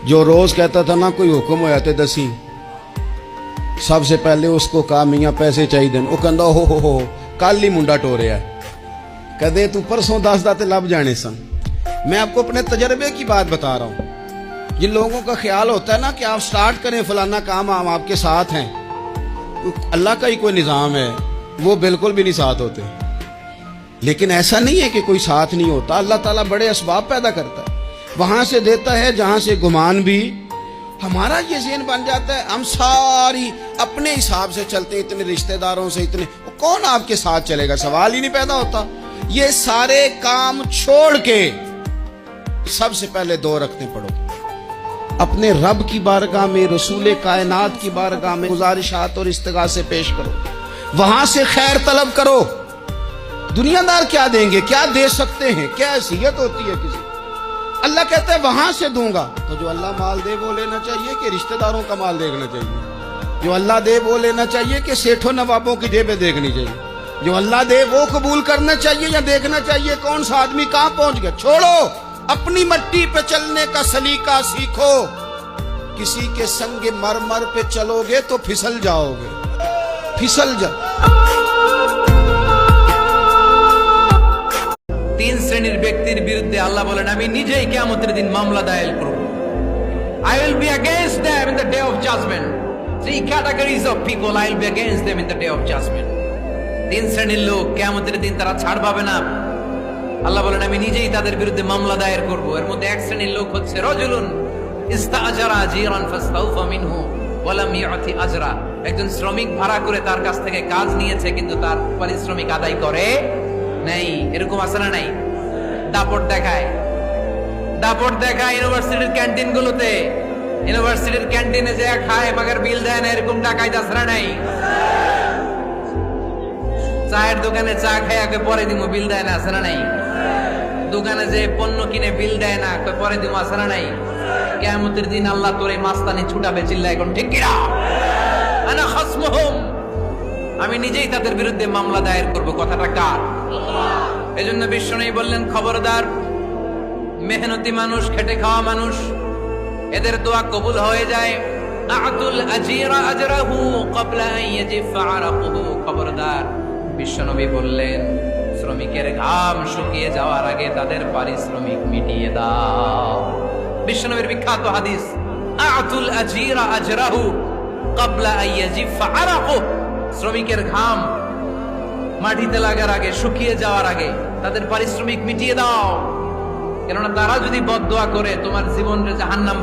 जो रोज कहता था ना कोई हुक्म होया ते दसी, सबसे पहले उसको कहा मियाँ पैसे चाहिए। वो कहता हो कल ही मुंडा टोरिया, कदे तू परसों दस दाते लब जाने सन। मैं आपको अपने तजर्बे की बात बता रहा हूं। जिन लोगों का ख्याल होता है ना कि आप स्टार्ट करें फलाना काम, हम आपके साथ हैं, अल्लाह का ही कोई निजाम है, वो बिल्कुल भी नहीं साथ होते। लेकिन ऐसा नहीं है कि कोई साथ नहीं होता। अल्लाह ताला बड़े असबाब पैदा करता है, वहां से देता है जहां से गुमान भी। हमारा ये ज़हन बन जाता है, हम सारी अपने हिसाब से चलते, इतने रिश्तेदारों से इतने, कौन आपके साथ चलेगा, सवाल ही नहीं पैदा होता। ये सारे काम छोड़ के सबसे पहले दो रखते पड़ो, अपने रब की बारगाह में, रसूल कायनात की बारगाह में गुजारिशात और इस्तिगासे पेश करो, वहां से खैर तलब करो। दुनियादार क्या देंगे, क्या दे सकते हैं, क्या हैसियत होती है किसी। अल्लाह कहता है वहां से दूंगा। तो जो अल्लाह माल दे वो लेना चाहिए कि रिश्तेदारों का माल देखना चाहिए? जो अल्लाह दे वो लेना चाहिए कि सेठों नवाबों की जेबें देखनी चाहिए? जो अल्लाह दे वो कबूल करना चाहिए या देखना चाहिए कौन सा आदमी कहां पहुंच गया? छोड़ो, अपनी मट्टी पे चलने का सलीका सीखो। किसी के संग मरमर पे चलोगे तो फिसल जाओगे, फिसल जाओ। तीन श्रेणीर ব্যক্তির বিরুদ্ধে আল্লাহ বলেন আমি নিজেই কিয়ামতের দিন মামলা দায়ের করব। I will be against them in the day of judgment. Three categories of people I will be against them in the day of judgment. তিন শ্রেণীর লোক কিয়ামতের দিন তারা ছাড় পাবে না। আল্লাহ বলেন আমি নিজেই তাদের বিরুদ্ধে মামলা দায়ের করব। এর মধ্যে এক শ্রেণীর লোক হচ্ছে রাজুলুন ইস্তাআজারা জিরান ফাস্তাউফা মিনহু ওয়া লাম ইউতি আজরা। একজন শ্রমিক ভাড়া করে তার কাছ থেকে কাজ নিয়েছে কিন্তু তার পারিশ্রমিক আদায় করে নাই। এরকম আছে না নাই? দাপট দেখায়, দাপট দেখায় ইউনিভার্সিটির ক্যান্টিন গুলোতে। ইউনিভার্সিটির ক্যান্টিনে যে খায় মাগার বিল দেয় না, এরকম ডাকাইত আছে না নাই? চায়ের দোকানে চা খায় আগে পরে দিমু, বিল দেয় না, আছে না নাই? দোকানে যে পণ্য কিনে বিল দেয় না, পরে দিমু, আছে না নাই? কিয়ামতের দিন আল্লাহ তোরে মাস্তানি ছুটাবে, চিল্লা এখন ঠিক কিনা? আনা খাসমুহুম, আমি নিজেই তাদের বিরুদ্ধে মামলা দায়ের করব। কথাটা কার? এজন্য বিশ্বনবী বললেন খবরদার, মেহনতি মানুষ, খেটে খাওয়া মানুষ, এদের দোয়া কবুল হয়ে যায়। আতুল আজিরা আজরাহু ক্বাবলা আন ইয়াজিফা আরাকুহু। খবরদার, বিশ্বনবী বললেন শ্রমিকের ঘাম শুকিয়ে যাওয়ার আগে তাদের পারিশ্রমিক মিটিয়ে দাও। বিশ্বনবীর বিখ্যাত হাদিস, আতুল আজিরা আজরাহু ক্বাবলা আন ইয়াজিফা আরাকুহু। শ্রমিকের ঘাম মাটিতে লাগার আগে, শুকিয়ে যাওয়ার আগে তাদের পারিশ্রমিক মিটিয়ে দাও। কেননা তারা যদি বদদোয়া করে তোমার জীবনের জাহান্নাম